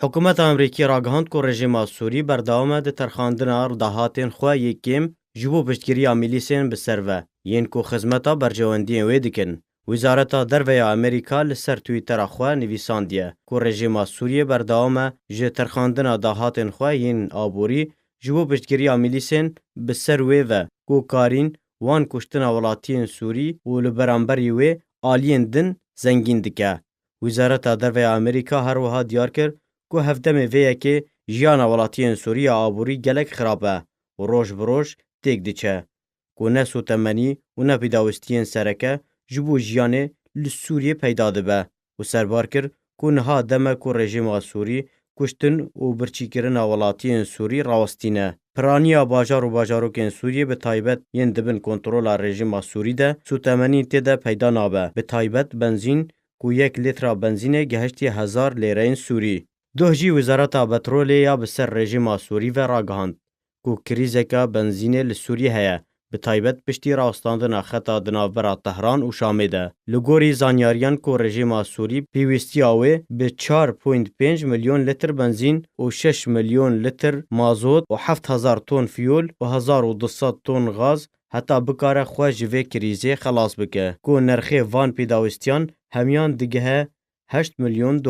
حکومت امریکی راگهاند کو رژیما سوری برداومه ده ترخاندنا دهاتین خو یکیم جبو پشتگیری میلیسین بسرو ین کو خدمتا برجواندی وی دکن. وزارت دروی امریکا لسر تویتر خو نویساندیه کو رژیما سوری برداومه ژ ترخاندنا دهاتین خو ین آبوری جبو پشتگیری میلیسین بسرو و کو کارین وان کشتنا ولاتین سوری و لبرانبری وی آلین دن زنگین دکه. وزارت دروی امریکا هر وها دیار کرد کو هفدم ویکه جیانا ولاتین سوریه آبوری گلک خرابه و روش بروش تیک دیچه. کو نه سوتمنی و نه پیداوستین سرکه جبو جیانه لسوریه پیدا دبه و سربار کرد کو نها دمه کو رژیم سوری کشتن و برچی کرن ولاتین سوری راوستینه. پرانیا باجار و باجاروکین سوریه به تایبت ین دبن کنترول رژیم سوری ده سوتمنی تیده پیدا نابه به تایبت بنزین کو 1 لیتر بنزین گهشتی 1000 لیرین سوری. دوهجی وزارت پترولیا بسر رژیم سوری و راگهاند کو کریزکا بنزین لسوری هیا به تایبت پشتی راستاندن خطا دناورا تهران و شامه ده. لگوری زانیاریان کو رژیم سوری پیوستی آوه به 4.5 میلیون لیتر بنزین و 6 میلیون لیتر مازوت و 7000 تن فیول و 1200 تن غاز حتی بکاره خواه جوه کریزه خلاص بکه کو نرخی وان پیداوستیان همیان دیگه $8 میلیون.